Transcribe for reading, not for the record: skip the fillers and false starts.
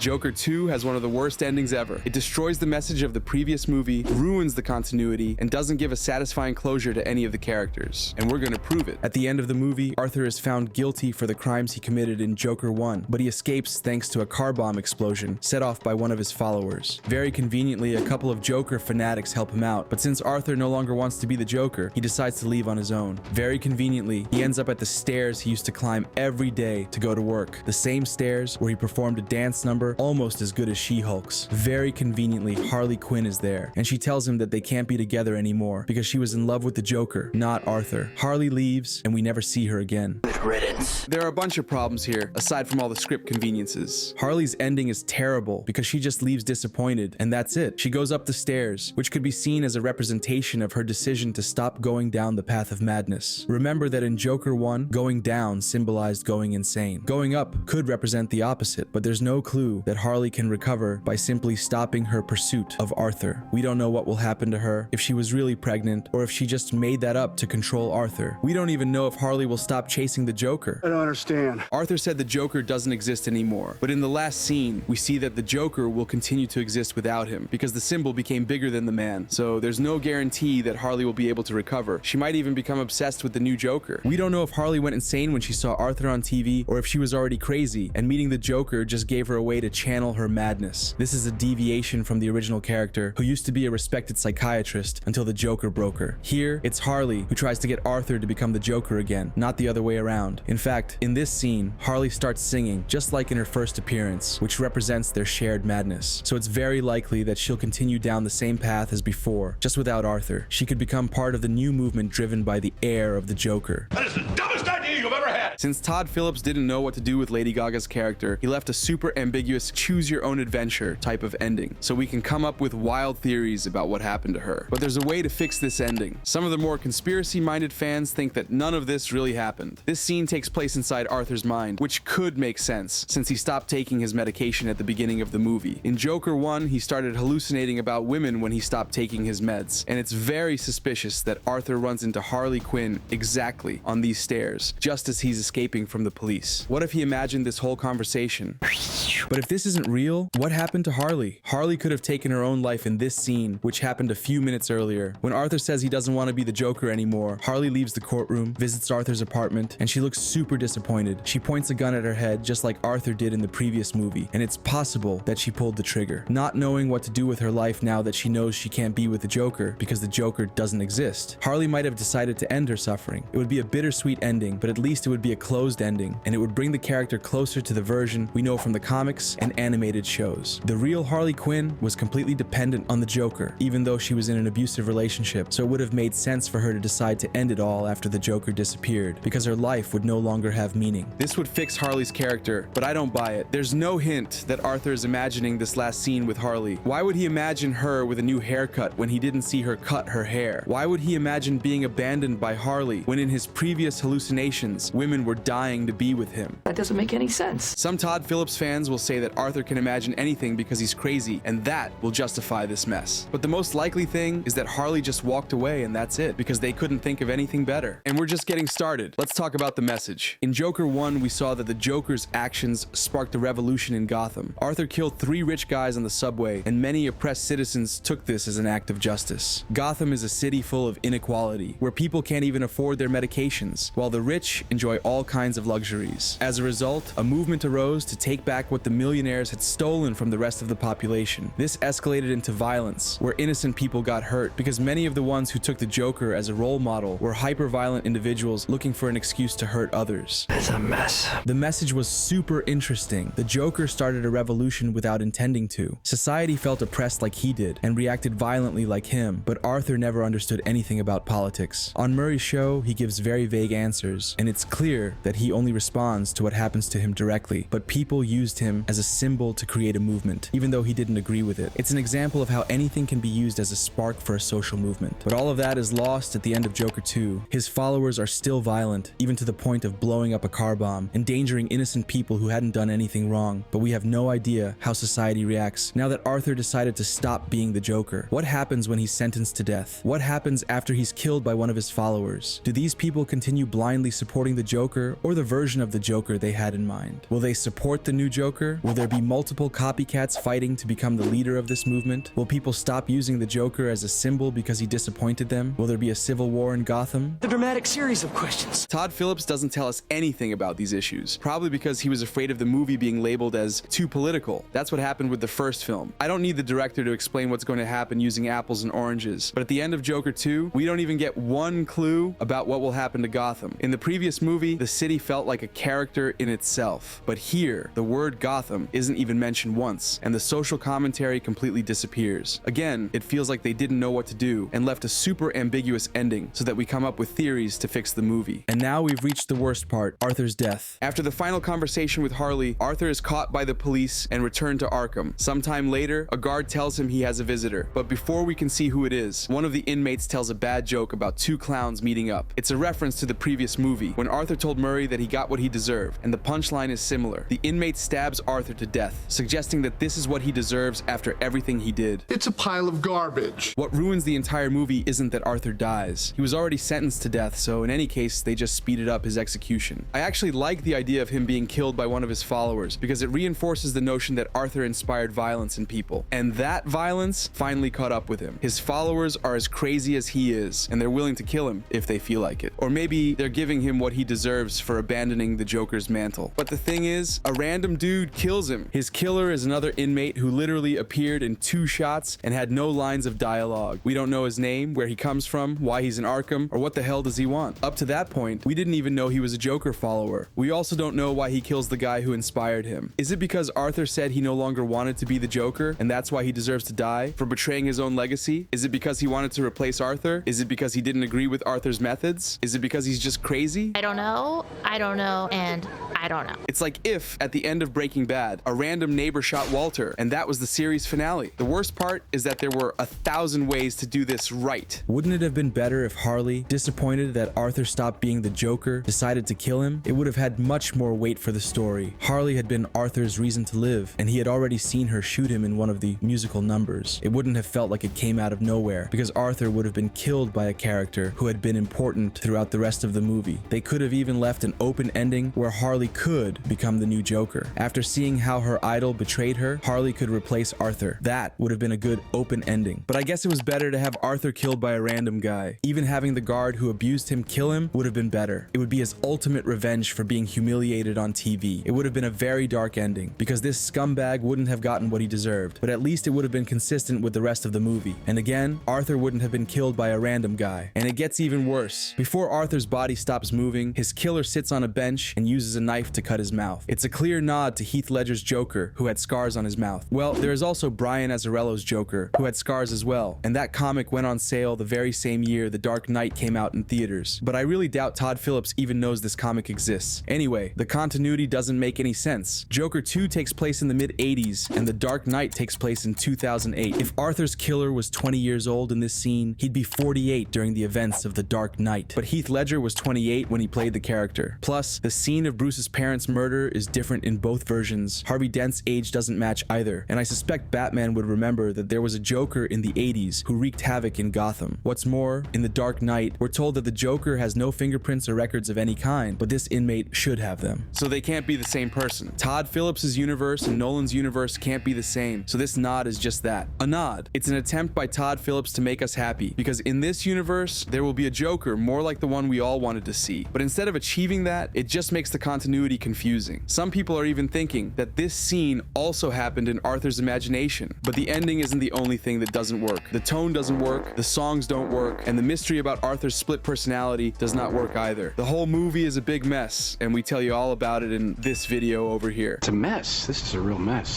Joker 2 has one of the worst endings ever. It destroys the message of the previous movie, ruins the continuity, and doesn't give a satisfying closure to any of the characters. And we're gonna prove it. At the end of the movie, Arthur is found guilty for the crimes he committed in Joker 1, but he escapes thanks to a car bomb explosion set off by one of his followers. Very conveniently, a couple of Joker fanatics help him out, but since Arthur no longer wants to be the Joker, he decides to leave on his own. Very conveniently, he ends up at the stairs he used to climb every day to go to work. The same stairs where he performed a dance number almost as good as She-Hulk's. Very conveniently, Harley Quinn is there, and she tells him that they can't be together anymore because she was in love with the Joker, not Arthur. Harley leaves, and we never see her again. Good riddance. There are a bunch of problems here, aside from all the script conveniences. Harley's ending is terrible because she just leaves disappointed, and that's it. She goes up the stairs, which could be seen as a representation of her decision to stop going down the path of madness. Remember that in Joker 1, going down symbolized going insane. Going up could represent the opposite, but there's no clue that Harley can recover by simply stopping her pursuit of Arthur. We don't know what will happen to her, if she was really pregnant, or if she just made that up to control Arthur. We don't even know if Harley will stop chasing the Joker. I don't understand. Arthur said the Joker doesn't exist anymore, but in the last scene, we see that the Joker will continue to exist without him, because the symbol became bigger than the man. So there's no guarantee that Harley will be able to recover. She might even become obsessed with the new Joker. We don't know if Harley went insane when she saw Arthur on TV, or if she was already crazy, and meeting the Joker just gave her a way to channel her madness. This is a deviation from the original character, who used to be a respected psychiatrist until the Joker broke her. Here, it's Harley who tries to get Arthur to become the Joker again, not the other way around. In fact, in this scene, Harley starts singing, just like in her first appearance, which represents their shared madness. So it's very likely that she'll continue down the same path as before, just without Arthur. She could become part of the new movement driven by the heir of the Joker. That is the dumbest idea you've ever had! Since Todd Phillips didn't know what to do with Lady Gaga's character, he left a super ambiguous choose-your-own-adventure type of ending, so we can come up with wild theories about what happened to her. But there's a way to fix this ending. Some of the more conspiracy-minded fans think that none of this really happened. This scene takes place inside Arthur's mind, which could make sense, since he stopped taking his medication at the beginning of the movie. In Joker 1, he started hallucinating about women when he stopped taking his meds, and it's very suspicious that Arthur runs into Harley Quinn exactly on these stairs, just as he's escaping from the police. What if he imagined this whole conversation? But if this isn't real, what happened to Harley? Harley could have taken her own life in this scene, which happened a few minutes earlier. When Arthur says he doesn't want to be the Joker anymore, Harley leaves the courtroom, visits Arthur's apartment, and she looks super disappointed. She points a gun at her head, just like Arthur did in the previous movie, and it's possible that she pulled the trigger. Not knowing what to do with her life now that she knows she can't be with the Joker because the Joker doesn't exist, Harley might have decided to end her suffering. It would be a bittersweet ending, but at least it would be a closed ending, and it would bring the character closer to the version we know from the comics and animated shows. The real Harley Quinn was completely dependent on the Joker, even though she was in an abusive relationship, so it would have made sense for her to decide to end it all after the Joker disappeared, because her life would no longer have meaning. This would fix Harley's character, but I don't buy it. There's no hint that Arthur is imagining this last scene with Harley. Why would he imagine her with a new haircut when he didn't see her cut her hair? Why would he imagine being abandoned by Harley when in his previous hallucinations, women were dying to be with him? That doesn't make any sense. Some Todd Phillips fans will say that Arthur can imagine anything because he's crazy, and that will justify this mess. But the most likely thing is that Harley just walked away and that's it, because they couldn't think of anything better. And we're just getting started. Let's talk about the message. In Joker 1, we saw that the Joker's actions sparked a revolution in Gotham. Arthur killed 3 rich guys on the subway, and many oppressed citizens took this as an act of justice. Gotham is a city full of inequality, where people can't even afford their medications, while the rich enjoy all kinds of luxuries. As a result, a movement arose to take back what the millionaires had stolen from the rest of the population. This escalated into violence, where innocent people got hurt, because many of the ones who took the Joker as a role model were hyper-violent individuals looking for an excuse to hurt others. It's a mess. The message was super interesting. The Joker started a revolution without intending to. Society felt oppressed like he did, and reacted violently like him, but Arthur never understood anything about politics. On Murray's show, he gives very vague answers, and it's clear that he only responds to what happens to him directly, but people used him as a symbol to create a movement, even though he didn't agree with it. It's an example of how anything can be used as a spark for a social movement. But all of that is lost at the end of Joker 2. His followers are still violent, even to the point of blowing up a car bomb, endangering innocent people who hadn't done anything wrong, but we have no idea how society reacts now that Arthur decided to stop being the Joker. What happens when he's sentenced to death? What happens after he's killed by one of his followers? Do these people continue blindly supporting the Joker Joker or the version of the Joker they had in mind? Will they support the new Joker? Will there be multiple copycats fighting to become the leader of this movement? Will people stop using the Joker as a symbol because he disappointed them? Will there be a civil war in Gotham? The dramatic series of questions. Todd Phillips doesn't tell us anything about these issues, probably because he was afraid of the movie being labeled as too political. That's what happened with the first film. I don't need the director to explain what's going to happen using apples and oranges, but at the end of Joker 2, we don't even get one clue about what will happen to Gotham. In the previous movie, the city felt like a character in itself, but here, the word Gotham isn't even mentioned once, and the social commentary completely disappears. Again, it feels like they didn't know what to do and left a super ambiguous ending so that we come up with theories to fix the movie. And now we've reached the worst part, Arthur's death. After the final conversation with Harley, Arthur is caught by the police and returned to Arkham. Sometime later, a guard tells him he has a visitor, but before we can see who it is, one of the inmates tells a bad joke about two clowns meeting up. It's a reference to the previous movie, when Arthur told Murray that he got what he deserved, and the punchline is similar. The inmate stabs Arthur to death, suggesting that this is what he deserves after everything he did. It's a pile of garbage. What ruins the entire movie isn't that Arthur dies. He was already sentenced to death, so in any case, they just speeded up his execution. I actually like the idea of him being killed by one of his followers, because it reinforces the notion that Arthur inspired violence in people. And that violence finally caught up with him. His followers are as crazy as he is, and they're willing to kill him if they feel like it. Or maybe they're giving him what he deserves for abandoning the Joker's mantle. But the thing is, a random dude kills him. His killer is another inmate who literally appeared in 2 shots and had no lines of dialogue. We don't know his name, where he comes from, why he's in Arkham, or what the hell does he want. Up to that point, we didn't even know he was a Joker follower. We also don't know why he kills the guy who inspired him. Is it because Arthur said he no longer wanted to be the Joker, and that's why he deserves to die for betraying his own legacy? Is it because he wanted to replace Arthur? Is it because he didn't agree with Arthur's methods? Is it because he's just crazy? I don't know, and I don't know. It's like if, at the end of Breaking Bad, a random neighbor shot Walter, and that was the series finale. The worst part is that there were 1,000 ways to do this right. Wouldn't it have been better if Harley, disappointed that Arthur stopped being the Joker, decided to kill him? It would have had much more weight for the story. Harley had been Arthur's reason to live, and he had already seen her shoot him in one of the musical numbers. It wouldn't have felt like it came out of nowhere, because Arthur would have been killed by a character who had been important throughout the rest of the movie. They could have even left an open ending where Harley could become the new Joker. After seeing how her idol betrayed her, Harley could replace Arthur. That would have been a good open ending. But I guess it was better to have Arthur killed by a random guy. Even having the guard who abused him kill him would have been better. It would be his ultimate revenge for being humiliated on TV. It would have been a very dark ending, because this scumbag wouldn't have gotten what he deserved, but at least it would have been consistent with the rest of the movie. And again, Arthur wouldn't have been killed by a random guy. And it gets even worse. Before Arthur's body stops moving, his killer sits on a bench and uses a knife to cut his mouth. It's a clear nod to Heath Ledger's Joker, who had scars on his mouth. Well, there is also Brian Azzarello's Joker, who had scars as well, and that comic went on sale the very same year The Dark Knight came out in theaters. But I really doubt Todd Phillips even knows this comic exists. Anyway, the continuity doesn't make any sense. Joker 2 takes place in the mid-80s, and The Dark Knight takes place in 2008. If Arthur's killer was 20 years old in this scene, he'd be 48 during the events of The Dark Knight. But Heath Ledger was 28 when he played the character. Plus, the scene of Bruce's parents' murder is different in both versions. Harvey Dent's age doesn't match either, and I suspect Batman would remember that there was a Joker in the 80s who wreaked havoc in Gotham. What's more, in The Dark Knight, we're told that the Joker has no fingerprints or records of any kind, but this inmate should have them. So they can't be the same person. Todd Phillips' universe and Nolan's universe can't be the same, so this nod is just that. A nod. It's an attempt by Todd Phillips to make us happy, because in this universe, there will be a Joker more like the one we all wanted to see. But instead of achieving that, it just makes the continuity confusing. Some people are even thinking that this scene also happened in Arthur's imagination, but the ending isn't the only thing that doesn't work. The tone doesn't work, the songs don't work, and the mystery about Arthur's split personality does not work either. The whole movie is a big mess, and we tell you all about it in this video over here. It's a mess. This is a real mess.